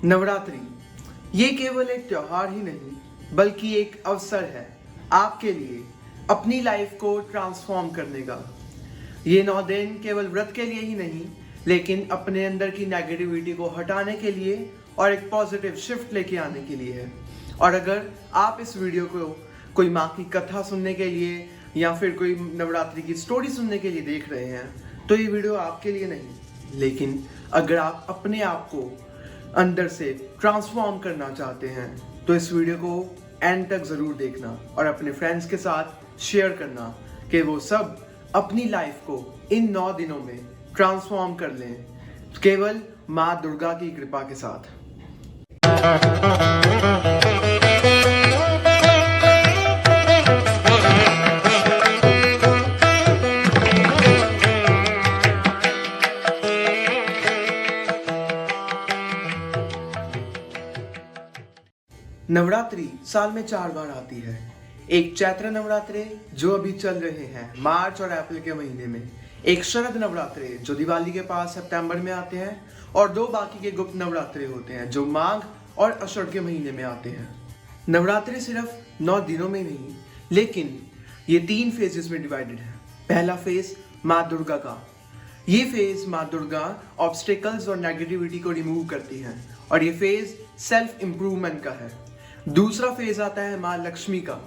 नवरात्रि ये केवल एक त्योहार ही नहीं बल्कि एक अवसर है आपके लिए अपनी लाइफ को ट्रांसफॉर्म करने का। ये 9 दिन केवल व्रत के लिए ही नहीं लेकिन अपने अंदर की नेगेटिविटी को हटाने के लिए और एक पॉजिटिव शिफ्ट लेके आने के लिए है। और अगर आप इस वीडियो को कोई माँ की कथा सुनने के लिए या फिर कोई नवरात्रि की स्टोरी सुनने के लिए देख रहे हैं तो ये वीडियो आपके लिए नहीं, लेकिन अगर आप अपने आप को अंदर से ट्रांसफॉर्म करना चाहते हैं तो इस वीडियो को एंड तक ज़रूर देखना और अपने फ्रेंड्स के साथ शेयर करना कि वो सब अपनी लाइफ को इन 9 दिनों में ट्रांसफॉर्म कर लें केवल माँ दुर्गा की कृपा के साथ। नवरात्रि साल में 4 बार आती है। एक चैत्र नवरात्रि जो अभी चल रहे हैं मार्च और अप्रैल के महीने में, एक शरद नवरात्रि जो दिवाली के पास सितंबर में आते हैं और 2 बाकी के गुप्त नवरात्रि होते हैं जो माघ और अषाढ़ के महीने में आते हैं। नवरात्रि सिर्फ 9 दिनों में नहीं लेकिन ये 3 फेजेस में डिवाइडेड है। पहला फेज माँ दुर्गा का, ये फेज माँ दुर्गा ऑब्स्टेकल्स और नेगेटिविटी को रिमूव करती हैं और ये फेज सेल्फ इम्प्रूवमेंट का है। दूसरा फेज आता है माँ लक्ष्मी का,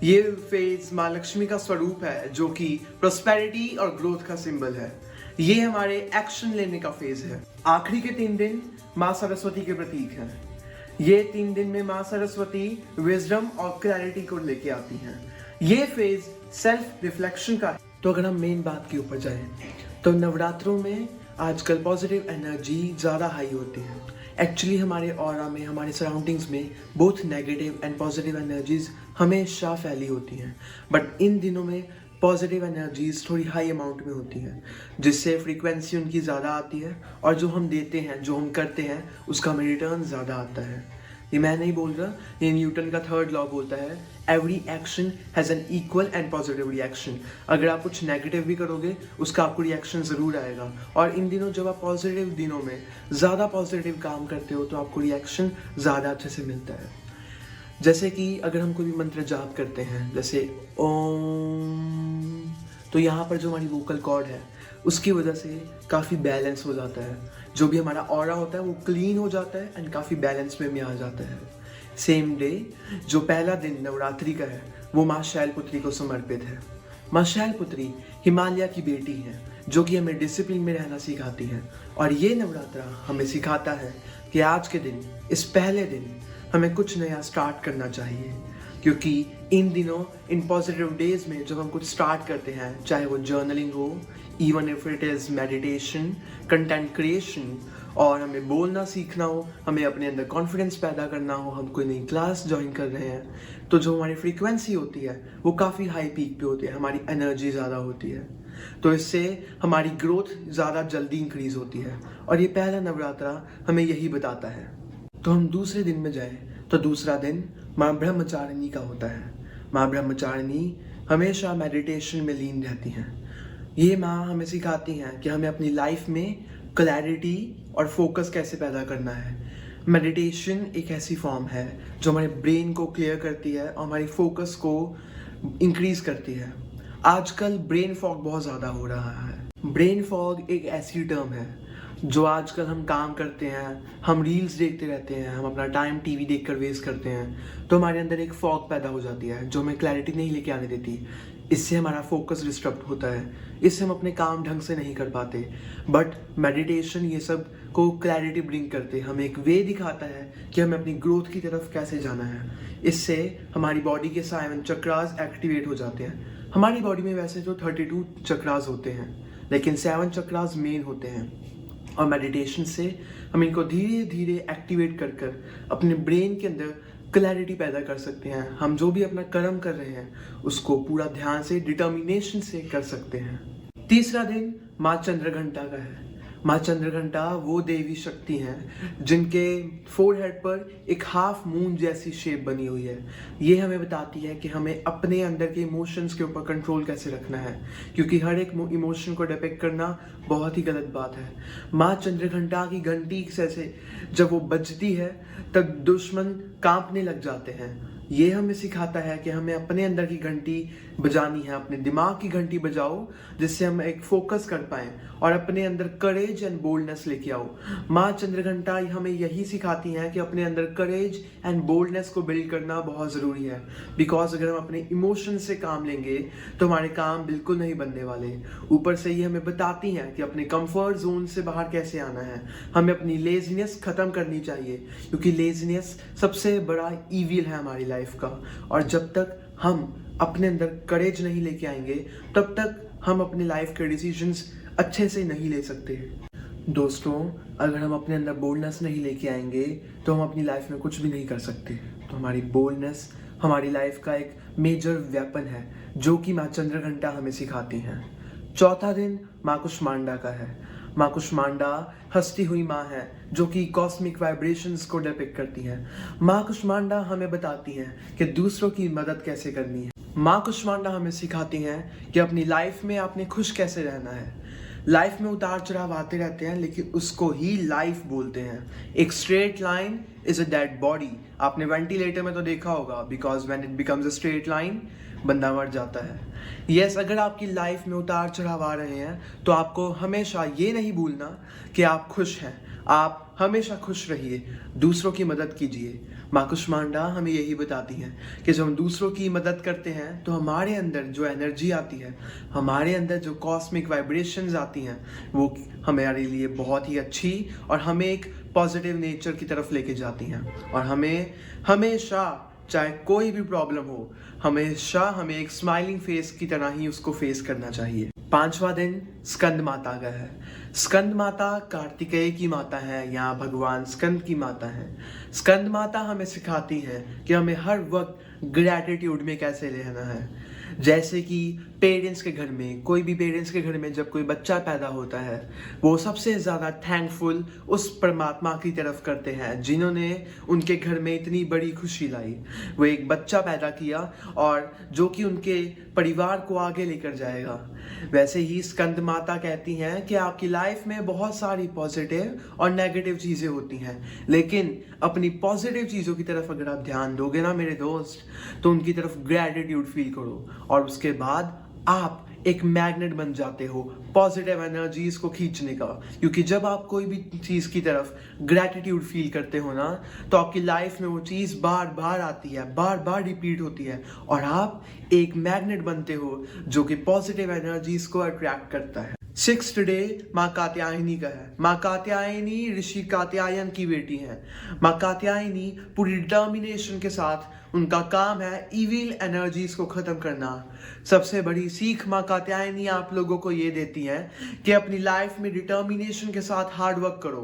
ये फेज माँ लक्ष्मी का स्वरूप है जो कि प्रोस्पेरिटी और ग्रोथ का सिंबल है। ये हमारे एक्शन लेने का फेज है। आखिरी के 3 दिन माँ सरस्वती के प्रतीक हैं। ये 3 दिन में माँ सरस्वती विजडम और क्लैरिटी को लेके आती हैं। ये फेज सेल्फ रिफ्लेक्शन का है। तो अगर हम मेन बात के ऊपर जाएं तो नवरात्रों में आजकल पॉजिटिव एनर्जी ज़्यादा हाई होती है। एक्चुअली हमारे ऑरा में, हमारे सराउंडिंग्स में both negative and positive energies हमेशा फैली होती हैं, बट इन दिनों में पॉजिटिव एनर्जीज थोड़ी हाई अमाउंट में होती हैं जिससे फ्रीक्वेंसी उनकी ज़्यादा आती है और जो हम देते हैं, जो हम करते हैं उसका हमें रिटर्न ज़्यादा आता है। ये मैं नहीं बोल रहा, ये न्यूटन का 3rd लॉ बोलता है every action has an equal and positive reaction. अगर आप कुछ नेगेटिव भी करोगे उसका आपको रिएक्शन ज़रूर आएगा। और इन दिनों जब आप पॉजिटिव दिनों में ज़्यादा पॉजिटिव काम करते हो तो आपको रिएक्शन ज़्यादा अच्छे से मिलता है। जैसे कि अगर हम कोई भी मंत्र जाप करते हैं जैसे ओम, तो यहाँ पर जो हमारी वोकल कॉर्ड है उसकी वजह से काफ़ी बैलेंस हो जाता है। जो भी हमारा ऑरा होता है वो क्लीन हो जाता है एंड काफ़ी बैलेंस में आ जाता है। सेम डे जो पहला दिन नवरात्रि का है वो माँ शैलपुत्री को समर्पित है। माँ शैलपुत्री हिमालय की बेटी है जो कि हमें डिसिप्लिन में रहना सिखाती है और ये नवरात्रा हमें सिखाता है कि आज के दिन, इस पहले दिन हमें कुछ नया स्टार्ट करना चाहिए, क्योंकि इन दिनों, इन पॉजिटिव डेज में जब हम कुछ स्टार्ट करते हैं, चाहे वो जर्नलिंग हो, even if it is meditation, content creation, और हमें बोलना सीखना हो, हमें अपने अंदर कॉन्फिडेंस पैदा करना हो, हम कोई नई क्लास ज्वाइन कर रहे हैं, तो जो हमारी फ्रीक्वेंसी होती है वो काफ़ी हाई पीक पे होती है, हमारी एनर्जी ज़्यादा होती है, तो इससे हमारी ग्रोथ ज़्यादा जल्दी इंक्रीज़ होती है। और ये पहला नवरात्रा हमें यही बताता है। तो हम दूसरे दिन में जाएं तो दूसरा दिन माँ ब्रह्मचारिणी का होता है। माँ ब्रह्मचारिणी हमेशा मेडिटेशन में लीन रहती हैं। ये माँ हमें सिखाती हैं कि हमें अपनी लाइफ में क्लैरिटी और फोकस कैसे पैदा करना है। मेडिटेशन एक ऐसी फॉर्म है जो हमारे ब्रेन को क्लियर करती है और हमारी फोकस को इंक्रीज करती है। आजकल ब्रेन फॉग बहुत ज़्यादा हो रहा है। ब्रेन फॉग एक ऐसी टर्म है जो आजकल हम काम करते हैं, हम रील्स देखते रहते हैं, हम अपना टाइम टीवी देखकर वेस्ट करते हैं, तो हमारे अंदर एक फॉग पैदा हो जाती है जो हमें क्लैरिटी नहीं लेके आने देती। इससे हमारा फोकस डिस्टर्ब होता है, इससे हम अपने काम ढंग से नहीं कर पाते। बट मेडिटेशन ये सब को क्लैरिटी ब्रिंग करते, हमें एक वे दिखाता है कि हमें अपनी ग्रोथ की तरफ कैसे जाना है। इससे हमारी बॉडी के 7 चक्रास एक्टिवेट हो जाते हैं। हमारी बॉडी में वैसे तो 32 चक्रास होते हैं लेकिन 7 चक्रास मेन होते हैं और मेडिटेशन से हम इनको धीरे धीरे एक्टिवेट कर कर अपने ब्रेन के अंदर क्लैरिटी पैदा कर सकते हैं। हम जो भी अपना कर्म कर रहे हैं उसको पूरा ध्यान से, डिटर्मिनेशन से कर सकते हैं। तीसरा दिन माँ चंद्रघंटा का है। माँ चंद्रघंटा वो देवी शक्ति हैं जिनके फोरहेड पर एक हाफ मून जैसी शेप बनी हुई है। ये हमें बताती है कि हमें अपने अंदर के इमोशंस के ऊपर कंट्रोल कैसे रखना है, क्योंकि हर एक इमोशन को डिपिक्ट करना बहुत ही गलत बात है। माँ चंद्रघंटा की घंटी से जब वो बजती है तब दुश्मन कांपने लग जाते हैं। ये हमें सिखाता है कि हमें अपने अंदर की घंटी बजानी है, अपने दिमाग की घंटी बजाओ, जिससे हम एक फोकस कर पाएं और अपने अंदर करेज एंड बोल्डनेस लेके आओ। माँ चंद्रघंटा हमें यही सिखाती हैं कि अपने अंदर करेज एंड बोल्डनेस को बिल्ड करना बहुत ज़रूरी है, बिकॉज अगर हम अपने इमोशन से काम लेंगे तो हमारे काम बिल्कुल नहीं बनने वाले। ऊपर से ये हमें बताती हैं कि अपने कंफर्ट जोन से बाहर कैसे आना है। हमें अपनी लेजीनेस ख़त्म करनी चाहिए, क्योंकि लेजीनेस सबसे बड़ा ईविल है हमारी लाइफ का, और जब तक हम अपने अंदर करेज नहीं लेके आएंगे तब तक हम अपने लाइफ के डिसीजंस अच्छे से नहीं ले सकते। दोस्तों, अगर हम अपने अंदर बोल्डनेस नहीं लेके आएंगे तो हम अपनी लाइफ में कुछ भी नहीं कर सकते। तो हमारी बोल्डनेस हमारी लाइफ का एक मेजर वेपन है, जो कि माँ चंद्रघंटा हमें सिखाती हैं। चौथा दिन माँ कुष्मांडा का है। माँ कुष्मांडा हंसती हुई माँ है जो कि कॉस्मिक वाइब्रेशंस को डिपिक्ट करती है। माँ कुष्मांडा हमें बताती हैं कि दूसरों की मदद कैसे करनी है। माँ कुष्मांडा हमें सिखाती हैं कि अपनी लाइफ में आपने खुश कैसे रहना है। लाइफ में उतार चढ़ाव आते रहते हैं, लेकिन उसको ही लाइफ बोलते हैं। एक straight line is a dead body. आपने वेंटिलेटर में तो देखा होगा, because when it becomes a straight line बंदा मर जाता है। यस, अगर आपकी लाइफ में उतार चढ़ाव आ रहे हैं तो आपको हमेशा ये नहीं भूलना कि आप खुश हैं। आप हमेशा खुश रहिए, दूसरों की मदद कीजिए। माँ कुष्मांडा हमें यही बताती हैं कि जब हम दूसरों की मदद करते हैं तो हमारे अंदर जो एनर्जी आती है, हमारे अंदर जो कॉस्मिक वाइब्रेशंस आती हैं, वो हमारे लिए बहुत ही अच्छी और हमें एक पॉजिटिव नेचर की तरफ लेके जाती हैं। और हमें हमेशा, चाहे कोई भी प्रॉब्लम हो, हमेशा हमें एक स्माइलिंग फेस की तरह ही उसको फेस करना चाहिए। पांचवा दिन स्कंद माता का है। स्कंद माता कार्तिकेय की माता है या भगवान स्कंद की माता है। स्कंद माता हमें सिखाती है कि हमें हर वक्त ग्रैटिट्यूड में कैसे रहना है। जैसे कि पेरेंट्स के घर में, कोई भी पेरेंट्स के घर में जब कोई बच्चा पैदा होता है, वो सबसे ज़्यादा थैंकफुल उस परमात्मा की तरफ करते हैं जिन्होंने उनके घर में इतनी बड़ी खुशी लाई। वो एक बच्चा पैदा किया और जो कि उनके परिवार को आगे लेकर जाएगा। वैसे ही स्कंद माता कहती हैं कि आपकी लाइफ में बहुत सारी पॉजिटिव और नेगेटिव चीज़ें होती हैं, लेकिन अपनी पॉजिटिव चीज़ों की तरफ अगर आप ध्यान दोगे ना मेरे दोस्त, तो उनकी तरफ ग्रैटिट्यूड फील करो और उसके बाद आप एक मैग्नेट बन जाते हो पॉजिटिव एनर्जीज को खींचने का। क्योंकि जब आप कोई भी चीज़ की तरफ ग्रैटिट्यूड फील करते हो ना, तो आपकी लाइफ में वो चीज़ बार बार आती है, बार बार रिपीट होती है और आप एक मैग्नेट बनते हो जो कि पॉजिटिव एनर्जीज को अट्रैक्ट करता है। सिक्स्थ डे माँ कात्यायनी का है। माँ कात्यायनी ऋषि कात्यायन की बेटी है। माँ कात्यायनी पूरी डिटर्मिनेशन के साथ, उनका काम है इविल एनर्जीज को ख़त्म करना। सबसे बड़ी सीख माँ कात्यायनी आप लोगों को ये देती है कि अपनी लाइफ में डिटर्मिनेशन के साथ हार्ड वर्क करो,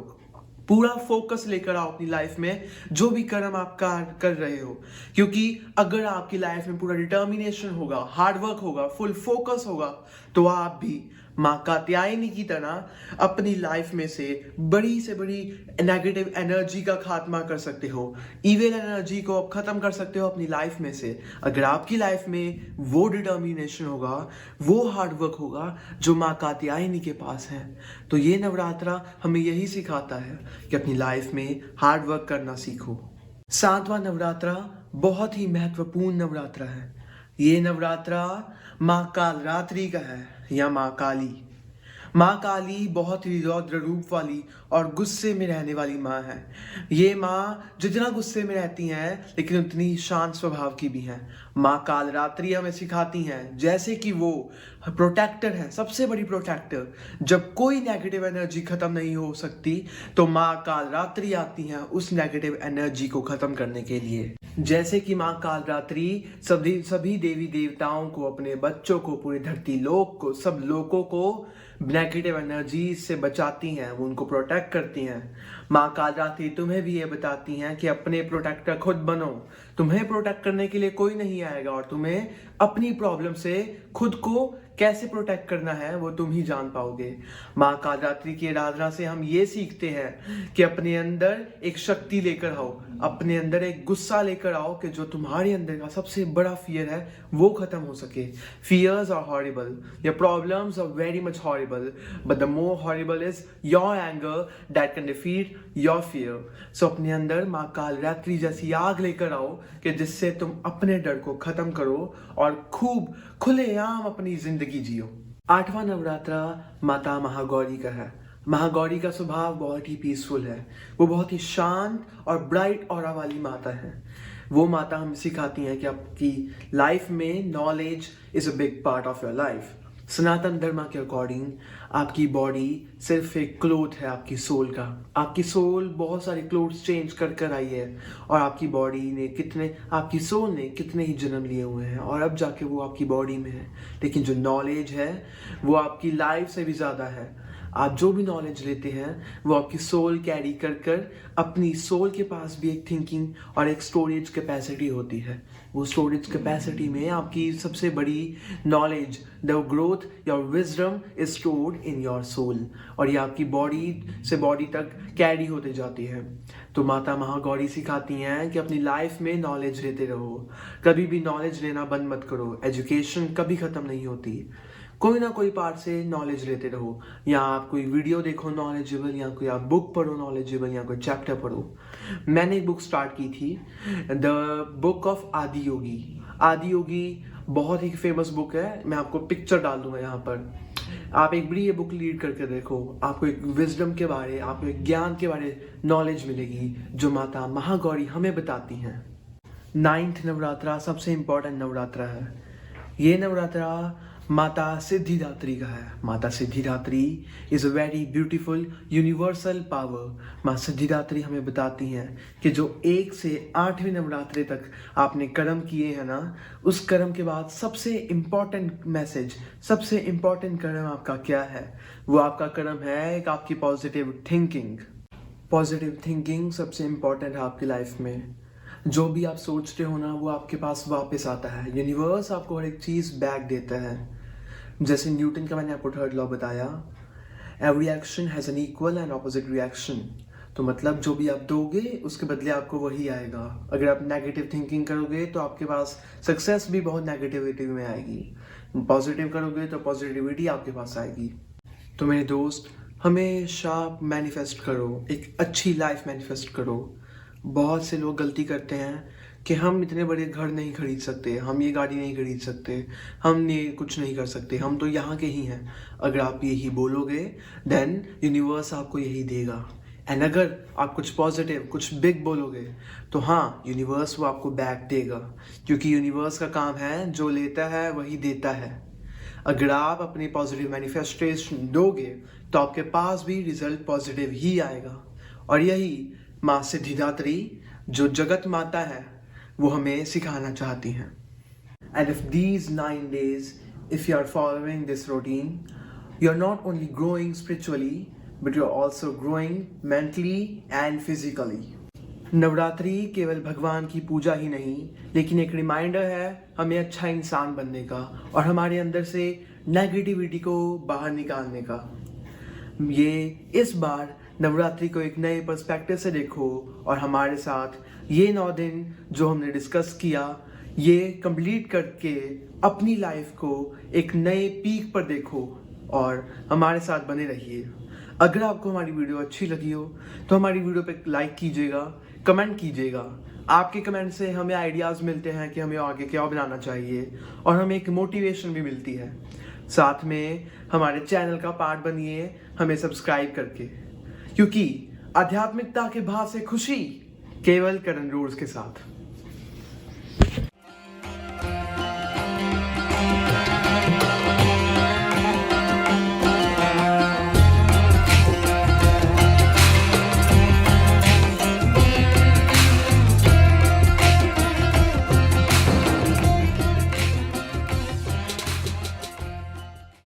पूरा फोकस लेकर आओ अपनी लाइफ में जो भी कर्म आप कर रहे हो। क्योंकि अगर आपकी लाइफ में पूरा डिटर्मिनेशन होगा, हार्ड वर्क होगा, फुल फोकस होगा, तो आप भी माँ कात्यायनी की तरह अपनी लाइफ में से बड़ी नेगेटिव एनर्जी का खात्मा कर सकते हो। इविल एनर्जी को आप ख़त्म कर सकते हो अपनी लाइफ में से, अगर आपकी लाइफ में वो डिटर्मिनेशन होगा, वो हार्ड वर्क होगा जो माँ कात्यायनी के पास है। तो ये नवरात्रा हमें यही सिखाता है कि अपनी लाइफ में हार्ड वर्क करना सीखो। सातवां नवरात्रा बहुत ही महत्वपूर्ण नवरात्रा है। ये नवरात्रा माँ कालरात्रि का है या माँ काली। माँ काली बहुत ही रौद्र रूप वाली और गुस्से में रहने वाली माँ है। ये माँ जितना गुस्से में रहती हैं लेकिन उतनी शांत स्वभाव की भी हैं। माँ कालरात्रि हमें सिखाती हैं जैसे कि वो प्रोटेक्टर है, सबसे बड़ी प्रोटेक्टर। जब कोई नेगेटिव एनर्जी खत्म नहीं हो सकती तो माँ कालरात्रि आती हैं उस नेगेटिव एनर्जी को खत्म करने के लिए। जैसे कि माँ कालरात्रि सभी देवी देवताओं को, अपने बच्चों को, पूरी धरती लोक को, सब लोगों को नेगेटिव एनर्जी से बचाती हैं, वो उनको प्रोटेक्ट करती हैं। माँ कालरात्रि तुम्हें भी ये बताती हैं कि अपने प्रोटेक्टर खुद बनो। तुम्हें प्रोटेक्ट करने के लिए कोई नहीं आएगा और तुम्हें अपनी प्रॉब्लम से खुद को कैसे प्रोटेक्ट करना है वो तुम ही जान पाओगे। माँ कालरात्रि की आराधना से हम ये सीखते हैं कि अपने अंदर एक शक्ति लेकर आओ, अपने अंदर एक गुस्सा लेकर आओ कि जो तुम्हारे अंदर का सबसे बड़ा फियर है वो खत्म हो सके। Fears are horrible, your problems are very much horrible, but the more horrible is your anger that can defeat your fear. So अपने अंदर माँ कालरात्रि जैसी आग लेकर आओ कि जिससे तुम अपने डर को खत्म करो और खूब खुलेआम अपनी जिंदगी जियो। 8वां नवरात्रा माता महागौरी का है। महागौरी का स्वभाव बहुत ही पीसफुल है, वो बहुत ही शांत और ब्राइट ऑरा वाली माता है। वो माता हमें सिखाती हैं कि आपकी लाइफ में knowledge is a big part of your life. सनातन धर्म के अकॉर्डिंग आपकी बॉडी सिर्फ एक क्लोथ है आपकी सोल का। आपकी सोल बहुत सारे क्लोथ्स चेंज कर कर आई है और आपकी बॉडी ने आपकी सोल ने कितने ही जन्म लिए हुए हैं और अब जाके वो आपकी बॉडी में है। लेकिन जो नॉलेज है वो आपकी लाइफ से भी ज़्यादा है। आप जो भी नॉलेज लेते हैं वो आपकी सोल कैरी कर कर अपनी सोल के पास भी एक थिंकिंग और एक स्टोरेज कैपेसिटी होती है। वो स्टोरेज कैपेसिटी में आपकी सबसे बड़ी knowledge, the growth, your wisdom is stored in your soul और ये आपकी बॉडी से बॉडी तक कैरी होते जाती है। तो माता महागौरी सिखाती हैं कि अपनी लाइफ में नॉलेज लेते रहो, कभी भी नॉलेज लेना बंद मत करो। एजुकेशन कभी ख़त्म नहीं होती, कोई ना कोई पार्ट से नॉलेज लेते रहो। या आप कोई वीडियो देखो नॉलेजेबल, या कोई आप बुक पढ़ो नॉलेजेबल, या कोई चैप्टर पढ़ो। मैंने एक बुक स्टार्ट की थी, द बुक ऑफ आदि योगी। आदि योगी बहुत ही फेमस बुक है, मैं आपको पिक्चर डाल दूंगा यहाँ पर। आप एक बारी ये बुक रीड करके देखो, आपको एक विजडम के बारे, आपको एक ज्ञान के बारे नॉलेज मिलेगी जो माता महागौरी हमें बताती हैं। 9th नवरात्रा सबसे इम्पोर्टेंट नवरात्रा है। ये नवरात्रा माता सिद्धिदात्री का है। माता Siddhidatri is a very beautiful universal power. माँ सिद्धिदात्री हमें बताती हैं कि जो 1 से 8वें नवरात्रे तक आपने कर्म किए हैं ना, उस कर्म के बाद सबसे इम्पॉर्टेंट मैसेज, सबसे इम्पॉर्टेंट कर्म आपका क्या है? वो आपका कर्म है एक आपकी पॉजिटिव थिंकिंग। पॉजिटिव थिंकिंग सबसे इम्पॉर्टेंट है आपकी लाइफ में। जो भी आप सोचते हो ना वो आपके पास वापस आता है। यूनिवर्स आपको हर एक चीज़ बैक देता है। जैसे न्यूटन का मैंने आपको 3rd लॉ बताया, every action has an equal and opposite reaction. तो मतलब जो भी आप दोगे उसके बदले आपको वही आएगा। अगर आप नेगेटिव थिंकिंग करोगे तो आपके पास सक्सेस भी बहुत नेगेटिविटी में आएगी, पॉजिटिव करोगे तो पॉजिटिविटी आपके पास आएगी। तो मेरे दोस्त, हमेशा मैनिफेस्ट करो, एक अच्छी लाइफ मैनिफेस्ट करो। बहुत से लोग गलती करते हैं कि हम इतने बड़े घर नहीं खरीद सकते, हम ये गाड़ी नहीं खरीद सकते, हम ये कुछ नहीं कर सकते, हम तो यहाँ के ही हैं। अगर आप यही बोलोगे देन यूनिवर्स आपको यही देगा। एंड अगर आप कुछ पॉजिटिव, कुछ बिग बोलोगे तो हाँ, यूनिवर्स वो आपको बैक देगा, क्योंकि यूनिवर्स का काम है जो लेता है वही देता है। अगर आप अपनी पॉजिटिव मैनिफेस्टेशन दोगे तो आपके पास भी रिजल्ट पॉजिटिव ही आएगा। और यही माँ सिद्धिदात्री जो जगत माता है वो हमें सिखाना चाहती हैं। And if these 9 days, if you are following this routine, you are not only growing spiritually, but you are also growing mentally and physically. Navratri केवल भगवान की पूजा ही नहीं, लेकिन एक रिमाइंडर है हमें अच्छा इंसान बनने का और हमारे अंदर से नेगेटिविटी को बाहर निकालने का। ये इस बार नवरात्रि को एक नए पर्सपेक्टिव से देखो और हमारे साथ ये 9 दिन जो हमने डिस्कस किया ये कंप्लीट करके अपनी लाइफ को एक नए पीक पर देखो और हमारे साथ बने रहिए। अगर आपको हमारी वीडियो अच्छी लगी हो तो हमारी वीडियो पे लाइक कीजिएगा, कमेंट कीजिएगा। आपके कमेंट से हमें आइडियाज़ मिलते हैं कि हमें आगे क्या बनाना चाहिए और हमें एक मोटिवेशन भी मिलती है। साथ में हमारे चैनल का पार्ट बनिए हमें सब्सक्राइब करके, क्योंकि आध्यात्मिकता के भाव से खुशी केवल करण रोज के साथ।